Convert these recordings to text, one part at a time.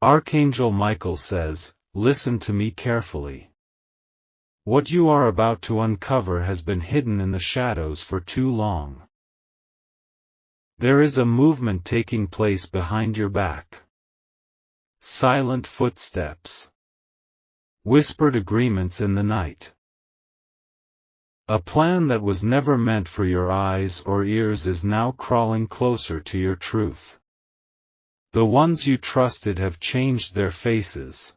Archangel Michael says, listen to me carefully. What you are about to uncover has been hidden in the shadows for too long. There is a movement taking place behind your back. Silent footsteps. Whispered agreements in the night. A plan that was never meant for your eyes or ears is now crawling closer to your truth. The ones you trusted have changed their faces.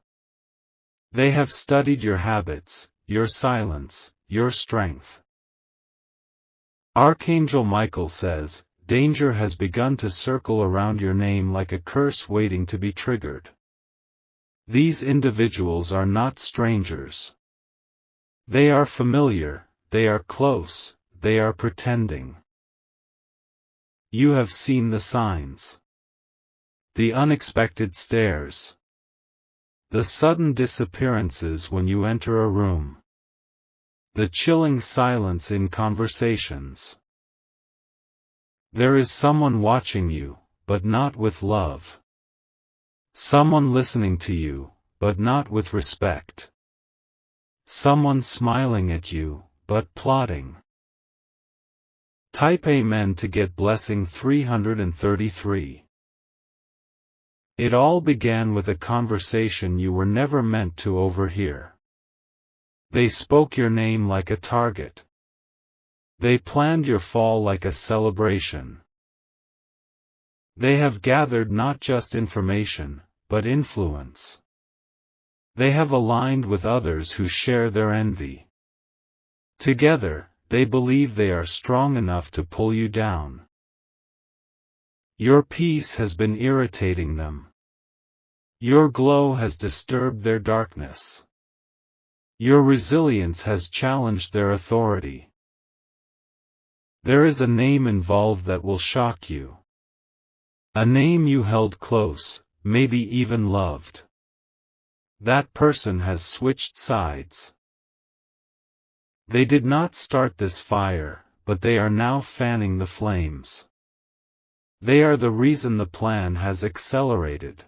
They have studied your habits, your silence, your strength. Archangel Michael says, danger has begun to circle around your name like a curse waiting to be triggered. These individuals are not strangers. They are familiar, they are close, they are pretending. You have seen the signs. The unexpected stares. The sudden disappearances when you enter a room. The chilling silence in conversations. There is someone watching you, but not with love. Someone listening to you, but not with respect. Someone smiling at you, but plotting. Type Amen to get blessing 333. It all began with a conversation you were never meant to overhear. They spoke your name like a target. They planned your fall like a celebration. They have gathered not just information, but influence. They have aligned with others who share their envy. Together, they believe they are strong enough to pull you down. Your peace has been irritating them. Your glow has disturbed their darkness. Your resilience has challenged their authority. There is a name involved that will shock you. A name you held close, maybe even loved. That person has switched sides. They did not start this fire, but they are now fanning the flames. They are the reason the plan has accelerated.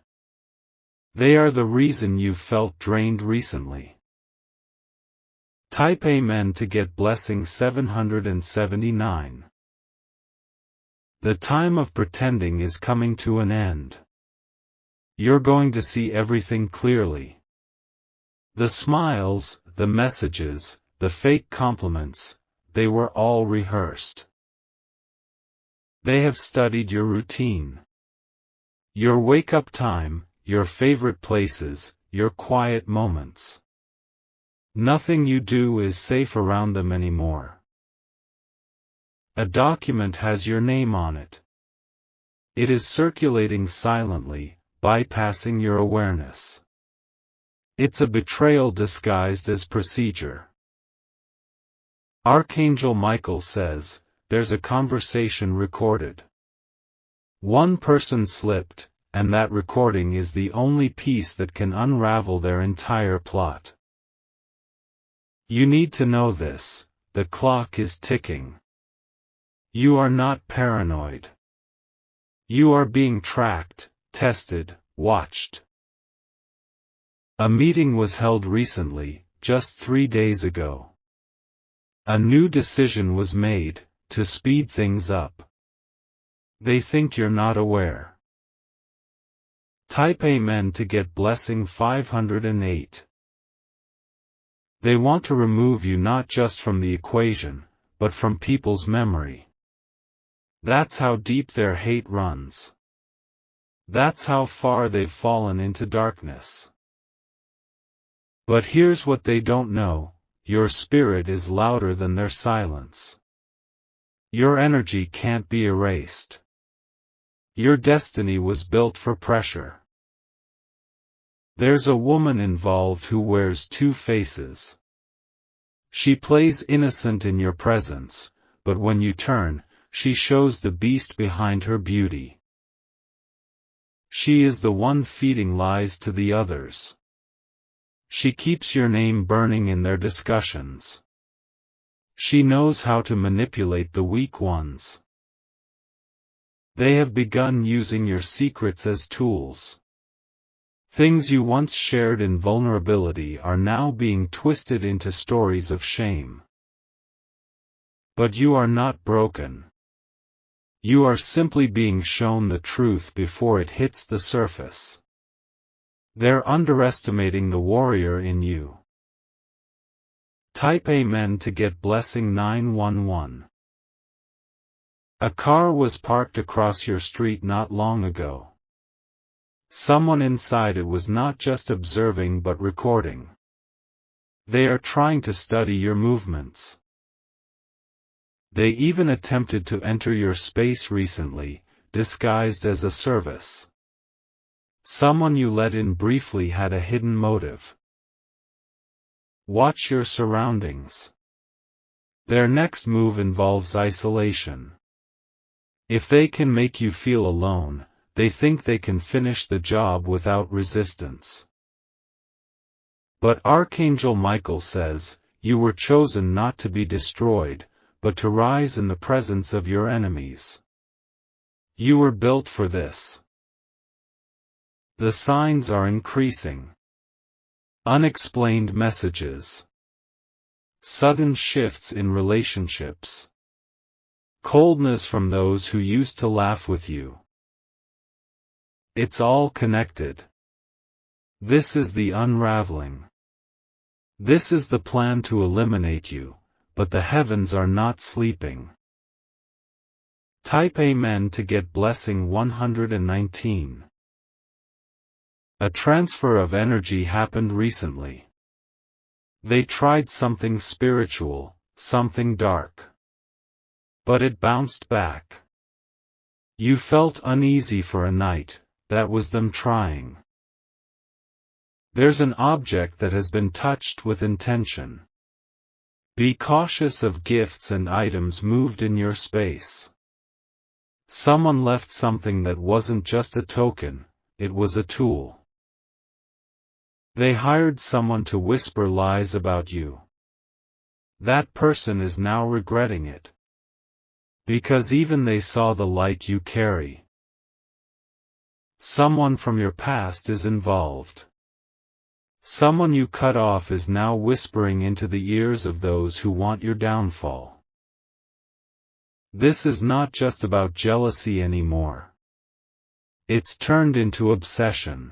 They are the reason you felt drained recently. Type Amen to get blessing 779. The time of pretending is coming to an end. You're going to see everything clearly. The smiles, the messages, the fake compliments, they were all rehearsed. They have studied your routine. Your wake-up time, your favorite places, your quiet moments. Nothing you do is safe around them anymore. A document has your name on it. It is circulating silently, bypassing your awareness. It's a betrayal disguised as procedure. Archangel Michael says, there's a conversation recorded. One person slipped, and that recording is the only piece that can unravel their entire plot. You need to know this, the clock is ticking. You are not paranoid. You are being tracked, tested, watched. A meeting was held recently, just 3 days ago. A new decision was made, to speed things up. They think you're not aware. Type Amen to get blessing 508. They want to remove you not just from the equation, but from people's memory. That's how deep their hate runs. That's how far they've fallen into darkness. But here's what they don't know, your spirit is louder than their silence. Your energy can't be erased. Your destiny was built for pressure. There's a woman involved who wears two faces. She plays innocent in your presence, but when you turn, she shows the beast behind her beauty. She is the one feeding lies to the others. She keeps your name burning in their discussions. She knows how to manipulate the weak ones. They have begun using your secrets as tools. Things you once shared in vulnerability are now being twisted into stories of shame. But you are not broken. You are simply being shown the truth before it hits the surface. They're underestimating the warrior in you. Type Amen to get blessing 911. A car was parked across your street not long ago. Someone inside it was not just observing but recording. They are trying to study your movements. They even attempted to enter your space recently, disguised as a service. Someone you let in briefly had a hidden motive. Watch your surroundings. Their next move involves isolation. If they can make you feel alone, they think they can finish the job without resistance. But Archangel Michael says, you were chosen not to be destroyed, but to rise in the presence of your enemies. You were built for this. The signs are increasing. Unexplained messages. Sudden shifts in relationships. Coldness from those who used to laugh with you. It's all connected. This is the unraveling. This is the plan to eliminate you, but the heavens are not sleeping. Type Amen to get blessing 119. A transfer of energy happened recently. They tried something spiritual, something dark. But it bounced back. You felt uneasy for a night, that was them trying. There's an object that has been touched with intention. Be cautious of gifts and items moved in your space. Someone left something that wasn't just a token, it was a tool. They hired someone to whisper lies about you. That person is now regretting it. Because even they saw the light you carry. Someone from your past is involved. Someone you cut off is now whispering into the ears of those who want your downfall. This is not just about jealousy anymore. It's turned into obsession.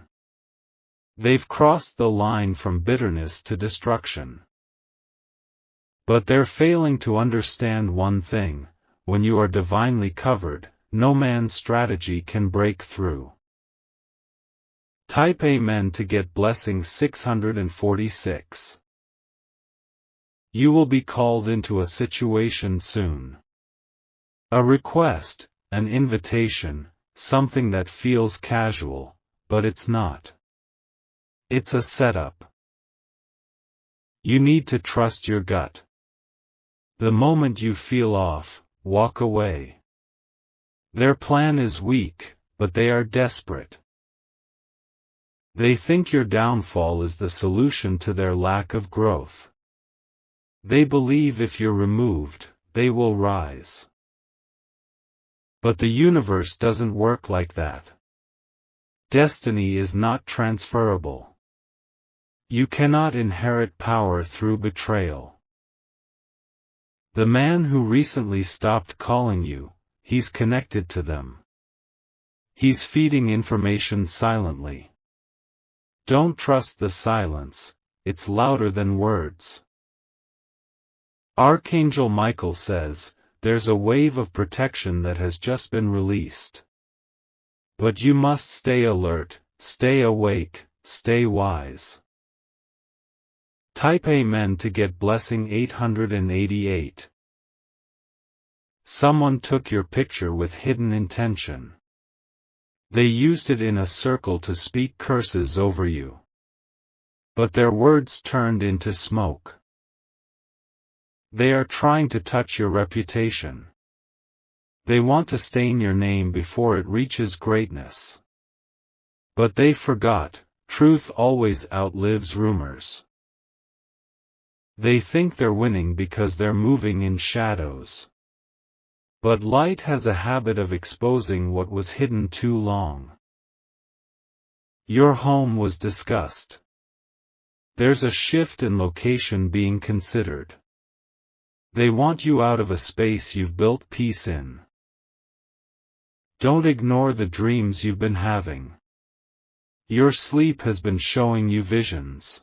They've crossed the line from bitterness to destruction. But they're failing to understand one thing: when you are divinely covered, no man's strategy can break through. Type Amen to get blessing 646. You will be called into a situation soon. A request, an invitation, something that feels casual, but it's not. It's a setup. You need to trust your gut. The moment you feel off, walk away. Their plan is weak, but they are desperate. They think your downfall is the solution to their lack of growth. They believe if you're removed, they will rise. But the universe doesn't work like that. Destiny is not transferable. You cannot inherit power through betrayal. The man who recently stopped calling you, he's connected to them. He's feeding information silently. Don't trust the silence, it's louder than words. Archangel Michael says, there's a wave of protection that has just been released. But you must stay alert, stay awake, stay wise. Type Amen to get blessing 888. Someone took your picture with hidden intention. They used it in a circle to speak curses over you. But their words turned into smoke. They are trying to touch your reputation. They want to stain your name before it reaches greatness. But they forgot, truth always outlives rumors. They think they're winning because they're moving in shadows. But light has a habit of exposing what was hidden too long. Your home was discussed. There's a shift in location being considered. They want you out of a space you've built peace in. Don't ignore the dreams you've been having. Your sleep has been showing you visions.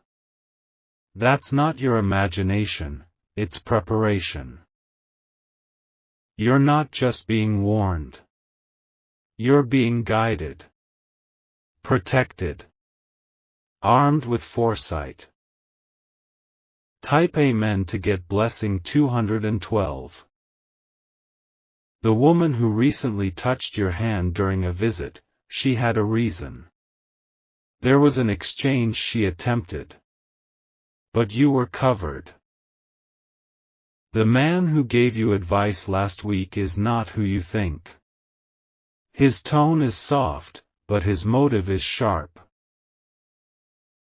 That's not your imagination, it's preparation. You're not just being warned. You're being guided. Protected. Armed with foresight. Type Amen to get blessing 212. The woman who recently touched your hand during a visit, she had a reason. There was an exchange she attempted. But you were covered. The man who gave you advice last week is not who you think. His tone is soft, but his motive is sharp.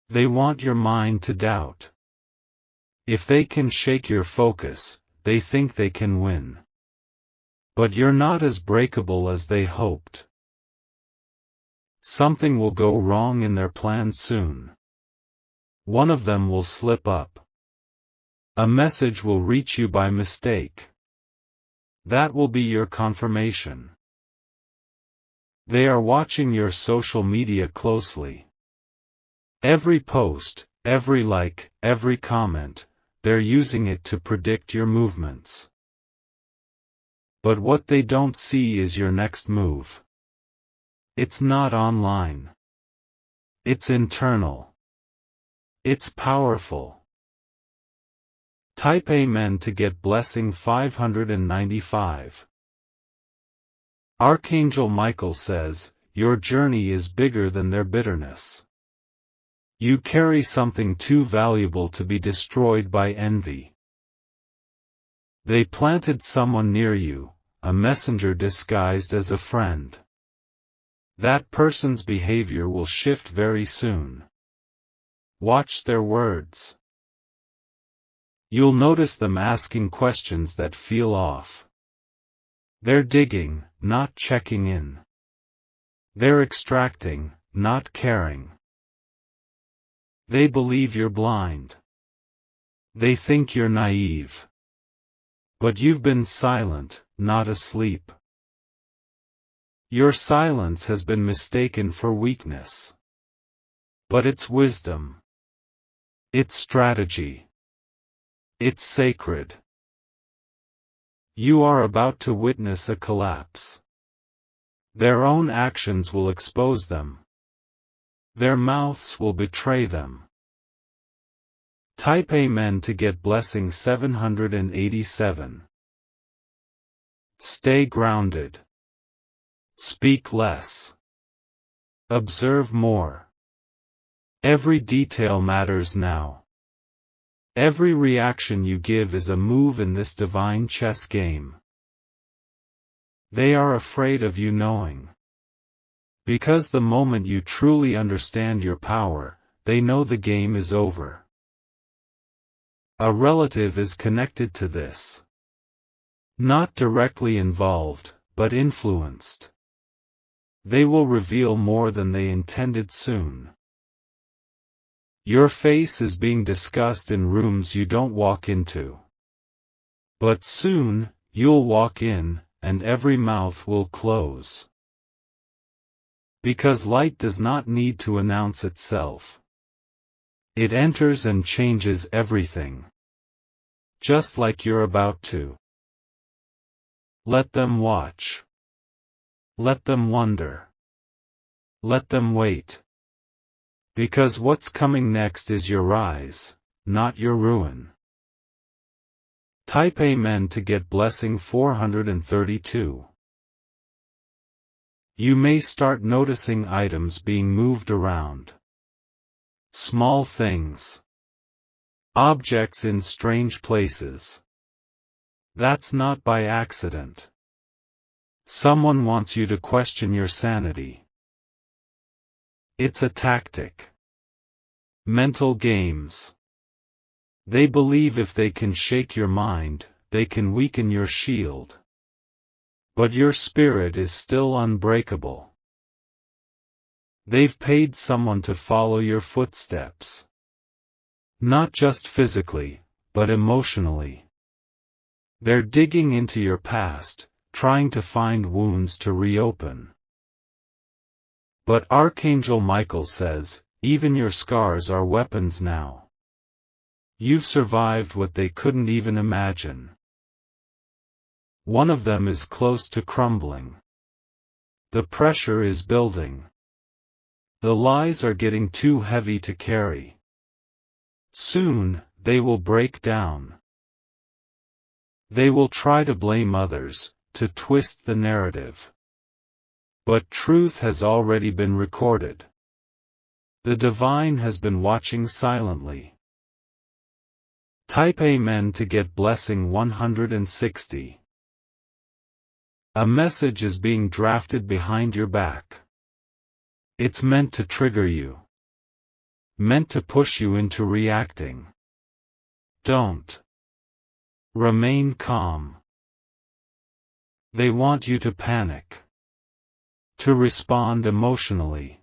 They want your mind to doubt. If they can shake your focus, they think they can win. But you're not as breakable as they hoped. Something will go wrong in their plan soon. One of them will slip up. A message will reach you by mistake. That will be your confirmation. They are watching your social media closely. Every post, every like, every comment, they're using it to predict your movements. But what they don't see is your next move. It's not online. It's internal. It's powerful. Type Amen to get blessing 595. Archangel Michael says, your journey is bigger than their bitterness. You carry something too valuable to be destroyed by envy. They planted someone near you, a messenger disguised as a friend. That person's behavior will shift very soon. Watch their words. You'll notice them asking questions that feel off. They're digging, not checking in. They're extracting, not caring. They believe you're blind. They think you're naive. But you've been silent, not asleep. Your silence has been mistaken for weakness. But it's wisdom. It's strategy. It's sacred. You are about to witness a collapse. Their own actions will expose them. Their mouths will betray them. Type Amen to get blessing 787. Stay grounded. Speak less. Observe more. Every detail matters now. Every reaction you give is a move in this divine chess game. They are afraid of you knowing. Because the moment you truly understand your power, they know the game is over. A relative is connected to this. Not directly involved, but influenced. They will reveal more than they intended soon. Your face is being discussed in rooms you don't walk into. But soon, you'll walk in, and every mouth will close. Because light does not need to announce itself. It enters and changes everything. Just like you're about to. Let them watch. Let them wonder. Let them wait. Because what's coming next is your rise, not your ruin. Type Amen to get blessing 432. You may start noticing items being moved around. Small things. Objects in strange places. That's not by accident. Someone wants you to question your sanity. It's a tactic. Mental games. They believe if they can shake your mind, they can weaken your shield. But your spirit is still unbreakable. They've paid someone to follow your footsteps. Not just physically, but emotionally. They're digging into your past, trying to find wounds to reopen. But Archangel Michael says, even your scars are weapons now. You've survived what they couldn't even imagine. One of them is close to crumbling. The pressure is building. The lies are getting too heavy to carry. Soon, they will break down. They will try to blame others, to twist the narrative. But truth has already been recorded. The divine has been watching silently. Type Amen to get blessing 160. A message is being drafted behind your back. It's meant to trigger you. Meant to push you into reacting. Don't. Remain calm. They want you to panic. To respond emotionally.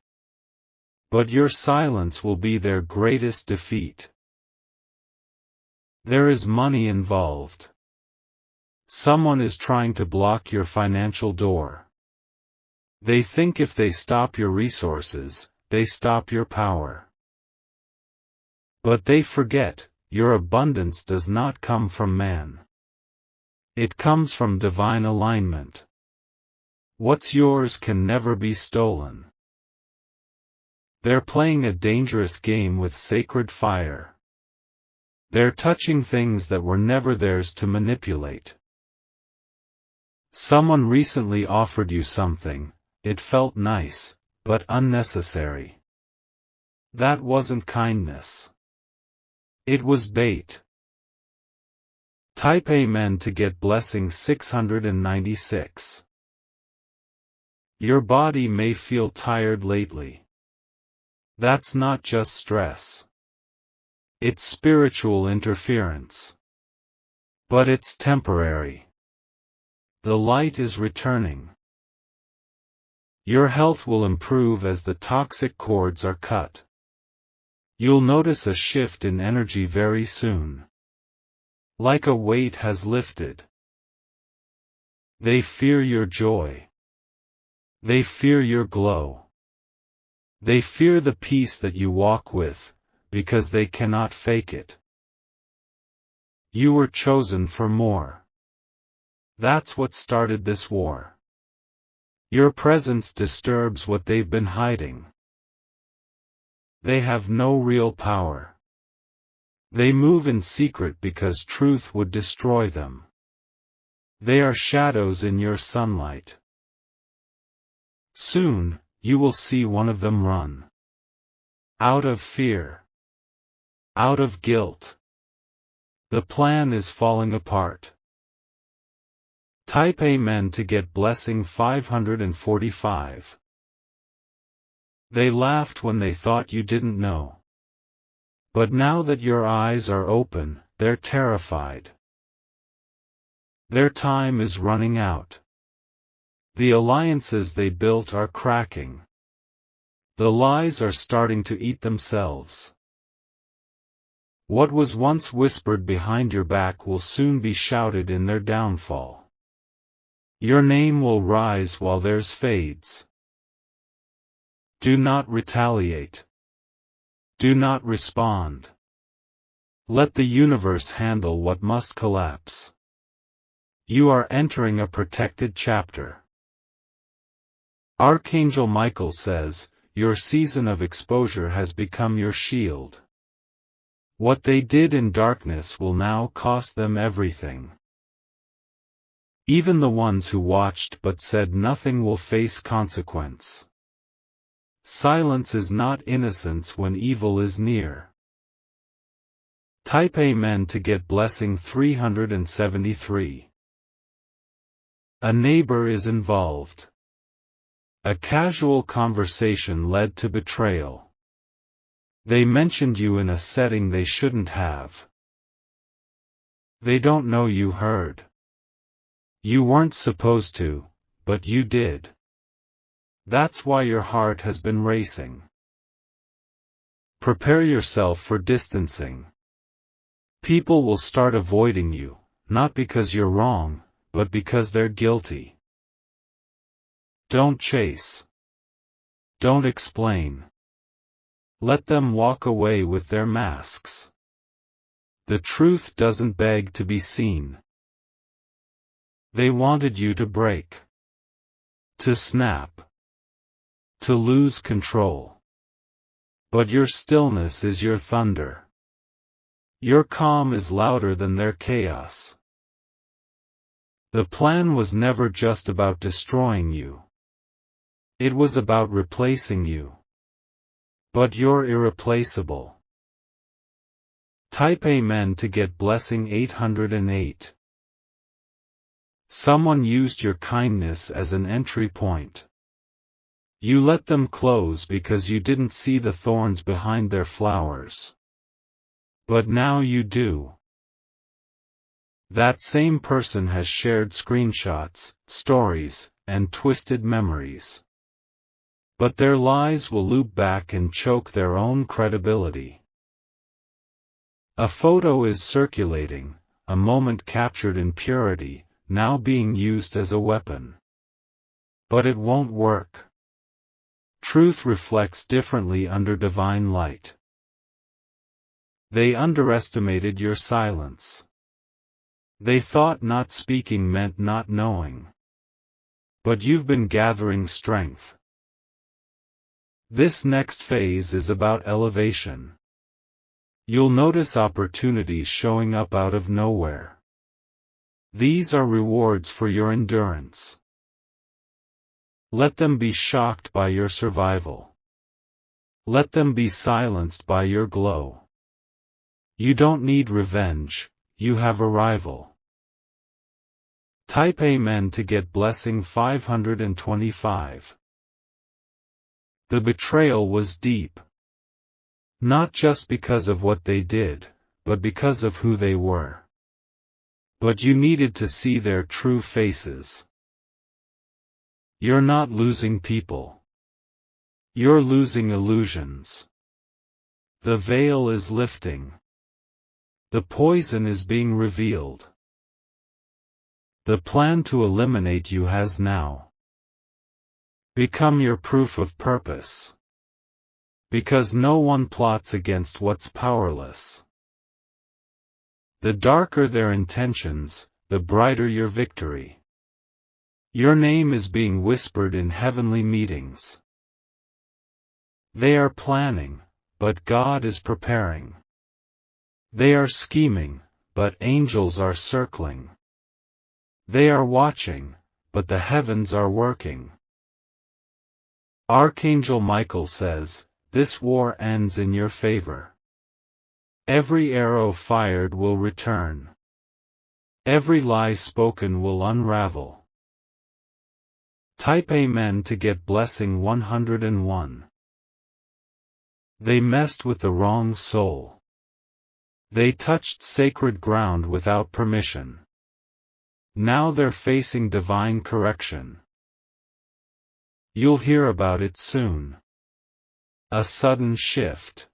But your silence will be their greatest defeat. There is money involved. Someone is trying to block your financial door. They think if they stop your resources, they stop your power. But they forget, your abundance does not come from man. It comes from divine alignment. What's yours can never be stolen. They're playing a dangerous game with sacred fire. They're touching things that were never theirs to manipulate. Someone recently offered you something, it felt nice, but unnecessary. That wasn't kindness. It was bait. Type Amen to get blessing 696. Your body may feel tired lately. That's not just stress. It's spiritual interference. But it's temporary. The light is returning. Your health will improve as the toxic cords are cut. You'll notice a shift in energy very soon. Like a weight has lifted. They fear your joy. They fear your glow. They fear the peace that you walk with, because they cannot fake it. You were chosen for more. That's what started this war. Your presence disturbs what they've been hiding. They have no real power. They move in secret because truth would destroy them. They are shadows in your sunlight. Soon, you will see one of them run. Out of fear. Out of guilt. The plan is falling apart. Type Amen to get blessing 545. They laughed when they thought you didn't know. But now that your eyes are open, they're terrified. Their time is running out. The alliances they built are cracking. The lies are starting to eat themselves. What was once whispered behind your back will soon be shouted in their downfall. Your name will rise while theirs fades. Do not retaliate. Do not respond. Let the universe handle what must collapse. You are entering a protected chapter. Archangel Michael says, your season of exposure has become your shield. What they did in darkness will now cost them everything. Even the ones who watched but said nothing will face consequence. Silence is not innocence when evil is near. Type Amen to get blessing 373. A neighbor is involved. A casual conversation led to betrayal. They mentioned you in a setting they shouldn't have. They don't know you heard. You weren't supposed to, but you did. That's why your heart has been racing. Prepare yourself for distancing. People will start avoiding you, not because you're wrong, but because they're guilty. Don't chase. Don't explain. Let them walk away with their masks. The truth doesn't beg to be seen. They wanted you to break. To snap. To lose control. But your stillness is your thunder. Your calm is louder than their chaos. The plan was never just about destroying you. It was about replacing you. But you're irreplaceable. Type Amen to get blessing 808. Someone used your kindness as an entry point. You let them close because you didn't see the thorns behind their flowers. But now you do. That same person has shared screenshots, stories, and twisted memories. But their lies will loop back and choke their own credibility. A photo is circulating, a moment captured in purity, now being used as a weapon. But it won't work. Truth reflects differently under divine light. They underestimated your silence. They thought not speaking meant not knowing. But you've been gathering strength. This next phase is about elevation. You'll notice opportunities showing up out of nowhere. These are rewards for your endurance. Let them be shocked by your survival. Let them be silenced by your glow. You don't need revenge, you have arrival. Type Amen to get blessing 525. The betrayal was deep. Not just because of what they did, but because of who they were. But you needed to see their true faces. You're not losing people. You're losing illusions. The veil is lifting. The poison is being revealed. The plan to eliminate you has now become your proof of purpose. Because no one plots against what's powerless. The darker their intentions, the brighter your victory. Your name is being whispered in heavenly meetings. They are planning, but God is preparing. They are scheming, but angels are circling. They are watching, but the heavens are working. Archangel Michael says, this war ends in your favor. Every arrow fired will return. Every lie spoken will unravel. Type Amen to get blessing 101. They messed with the wrong soul. They touched sacred ground without permission. Now they're facing divine correction. You'll hear about it soon. A sudden shift.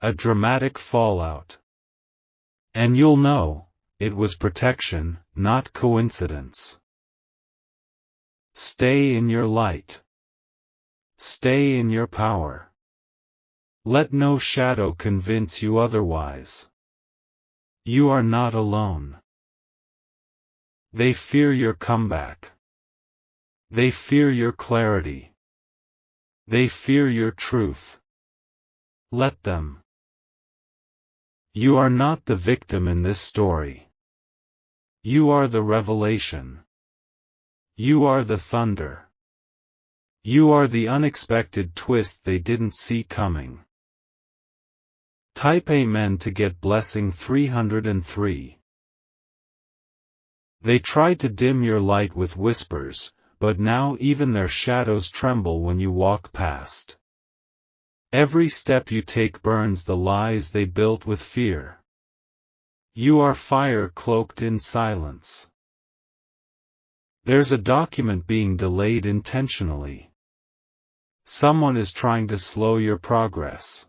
A dramatic fallout. And you'll know, it was protection, not coincidence. Stay in your light. Stay in your power. Let no shadow convince you otherwise. You are not alone. They fear your comeback. They fear your clarity. They fear your truth. Let them. You are not the victim in this story. You are the revelation. You are the thunder. You are the unexpected twist they didn't see coming. Type Amen to get blessing 303. They tried to dim your light with whispers, but now even their shadows tremble when you walk past. Every step you take burns the lies they built with fear. You are fire cloaked in silence. There's a document being delayed intentionally. Someone is trying to slow your progress.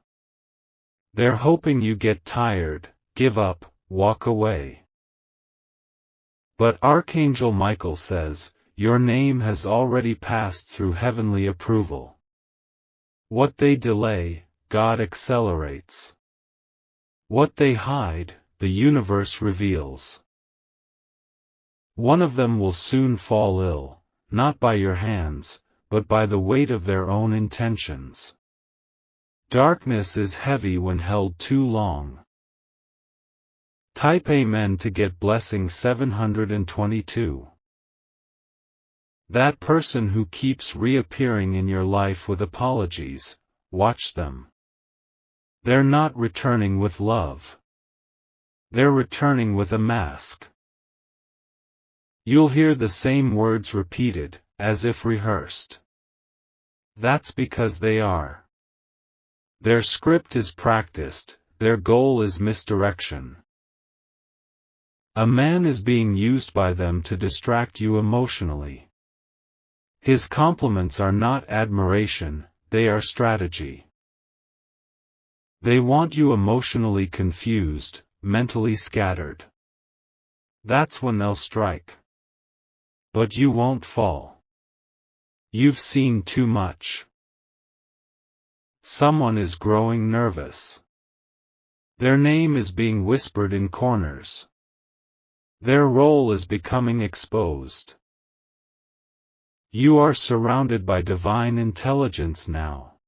They're hoping you get tired, give up, walk away. But Archangel Michael says, your name has already passed through heavenly approval. What they delay, God accelerates. What they hide, the universe reveals. One of them will soon fall ill, not by your hands, but by the weight of their own intentions. Darkness is heavy when held too long. Type Amen to get blessing 722. That person who keeps reappearing in your life with apologies, watch them. They're not returning with love. They're returning with a mask. You'll hear the same words repeated, as if rehearsed. That's because they are. Their script is practiced, their goal is misdirection. A man is being used by them to distract you emotionally. His compliments are not admiration, they are strategy. They want you emotionally confused, mentally scattered. That's when they'll strike. But you won't fall. You've seen too much. Someone is growing nervous. Their name is being whispered in corners. Their role is becoming exposed. You are surrounded by divine intelligence now.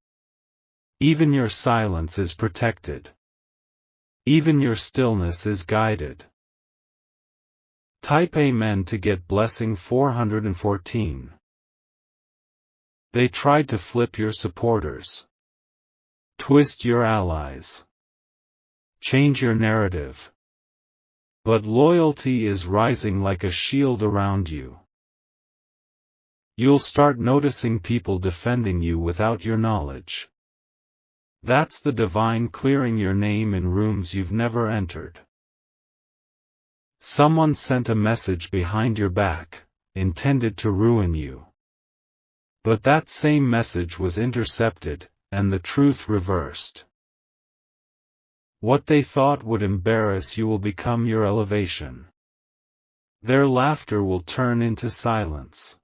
Even your silence is protected. Even your stillness is guided. Type Amen to get blessing 414. They tried to flip your supporters. Twist your allies. Change your narrative. But loyalty is rising like a shield around you. You'll start noticing people defending you without your knowledge. That's the divine clearing your name in rooms you've never entered. Someone sent a message behind your back, intended to ruin you. But that same message was intercepted, and the truth reversed. What they thought would embarrass you will become your elevation. Their laughter will turn into silence.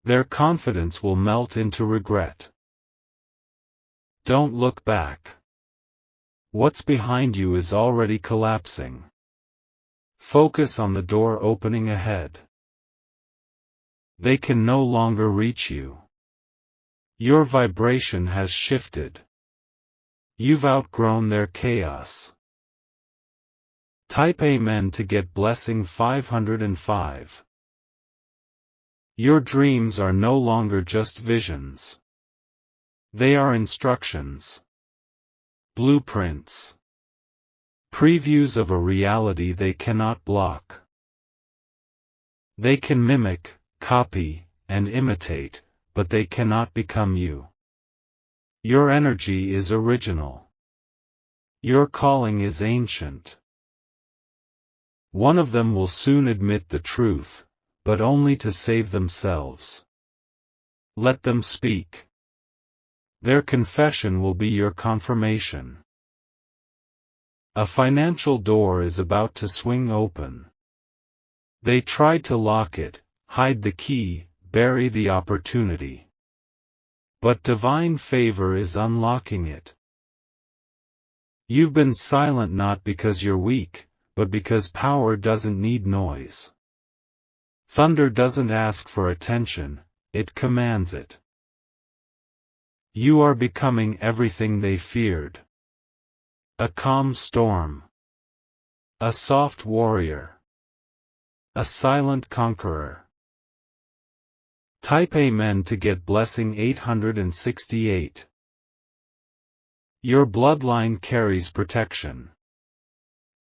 Their confidence will melt into regret. Don't look back. What's behind you is already collapsing. Focus on the door opening ahead. They can no longer reach you. Your vibration has shifted. You've outgrown their chaos. Type Amen to get blessing 505. Your dreams are no longer just visions. They are instructions. Blueprints. Previews of a reality they cannot block. They can mimic, copy, and imitate, but they cannot become you. Your energy is original. Your calling is ancient. One of them will soon admit the truth, but only to save themselves. Let them speak. Their confession will be your confirmation. A financial door is about to swing open. They tried to lock it, hide the key, bury the opportunity. But divine favor is unlocking it. You've been silent not because you're weak, but because power doesn't need noise. Thunder doesn't ask for attention, it commands it. You are becoming everything they feared. A calm storm. A soft warrior. A silent conqueror. Type Amen to get blessing 868. Your bloodline carries protection.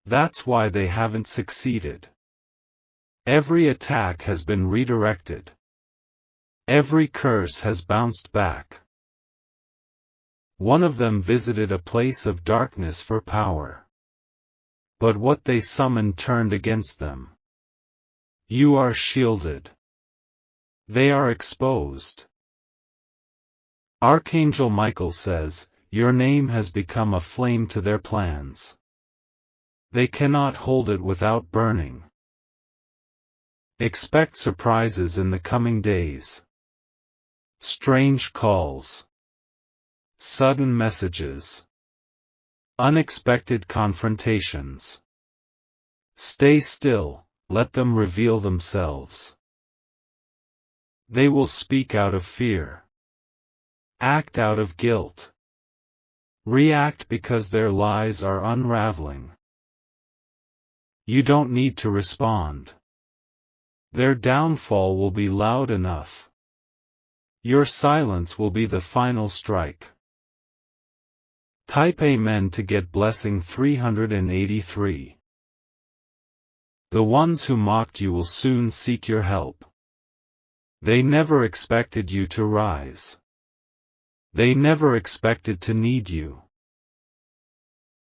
That's why they haven't succeeded. Every attack has been redirected. Every curse has bounced back. One of them visited a place of darkness for power. But what they summoned turned against them. You are shielded. They are exposed. Archangel Michael says, your name has become a flame to their plans. They cannot hold it without burning. Expect surprises in the coming days. Strange calls. Sudden messages. Unexpected confrontations. Stay still, let them reveal themselves. They will speak out of fear. Act out of guilt. React because their lies are unraveling. You don't need to respond. Their downfall will be loud enough. Your silence will be the final strike. Type Amen to get blessing 383. The ones who mocked you will soon seek your help. They never expected you to rise. They never expected to need you.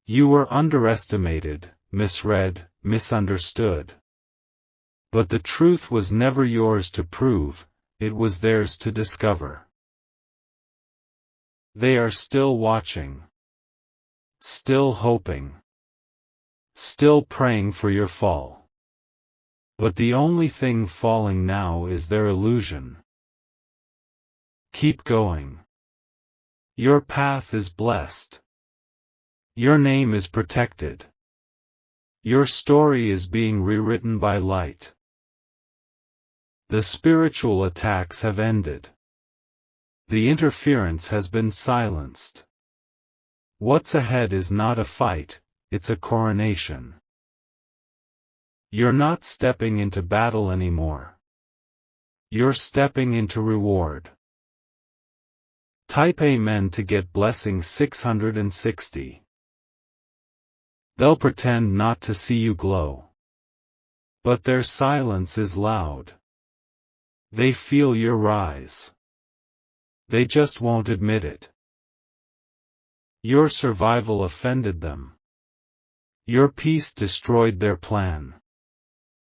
You were underestimated, misread, misunderstood. But the truth was never yours to prove, it was theirs to discover. They are still watching. Still hoping. Still praying for your fall. But the only thing falling now is their illusion. Keep going. Your path is blessed. Your name is protected. Your story is being rewritten by light. The spiritual attacks have ended. The interference has been silenced. What's ahead is not a fight, it's a coronation. You're not stepping into battle anymore. You're stepping into reward. Type Amen to get blessing 660. They'll pretend not to see you glow. But their silence is loud. They feel your rise. They just won't admit it. Your survival offended them. Your peace destroyed their plan.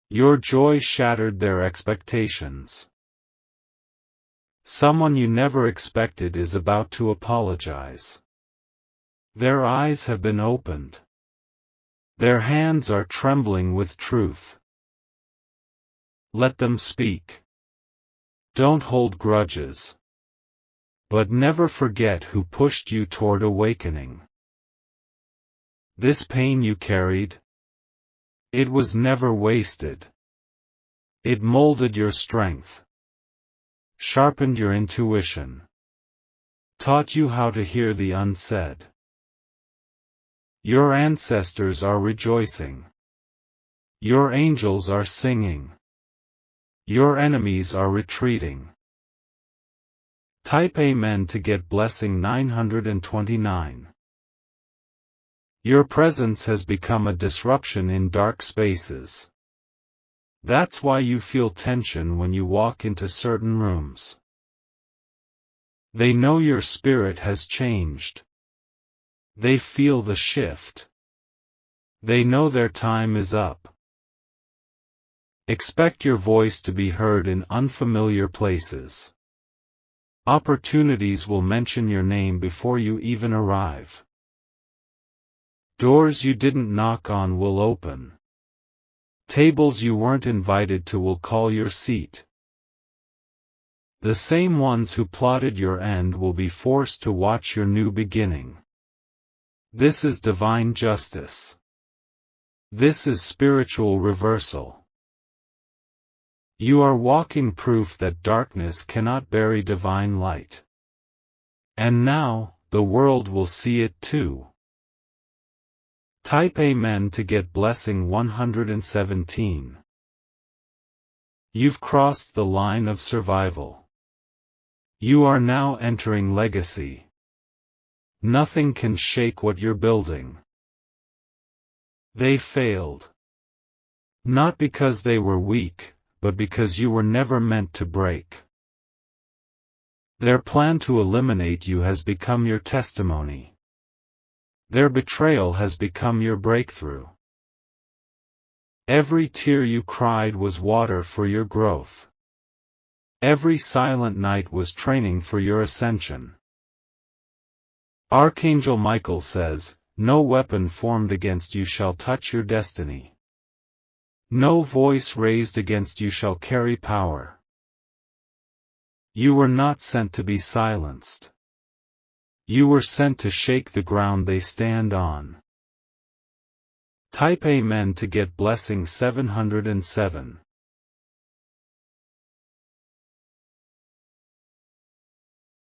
Your joy shattered their expectations. Someone you never expected is about to apologize. Their eyes have been opened. Their hands are trembling with truth. Let them speak. Don't hold grudges. But never forget who pushed you toward awakening. This pain you carried, it was never wasted. It molded your strength. Sharpened your intuition. Taught you how to hear the unsaid. Your ancestors are rejoicing. Your angels are singing. Your enemies are retreating. Type Amen to get blessing 929. Your presence has become a disruption in dark spaces. That's why you feel tension when you walk into certain rooms. They know your spirit has changed. They feel the shift. They know their time is up. Expect your voice to be heard in unfamiliar places. Opportunities will mention your name before you even arrive. Doors you didn't knock on will open. Tables you weren't invited to will call your seat. The same ones who plotted your end will be forced to watch your new beginning. This is divine justice. This is spiritual reversal. You are walking proof that darkness cannot bury divine light. And now, the world will see it too. Type Amen to get blessing 117. You've crossed the line of survival. You are now entering legacy. Nothing can shake what you're building. They failed. Not because they were weak, but because you were never meant to break. Their plan to eliminate you has become your testimony. Their betrayal has become your breakthrough. Every tear you cried was water for your growth. Every silent night was training for your ascension. Archangel Michael says, "No weapon formed against you shall touch your destiny. No voice raised against you shall carry power." You were not sent to be silenced. You were sent to shake the ground they stand on. Type Amen to get blessing 707.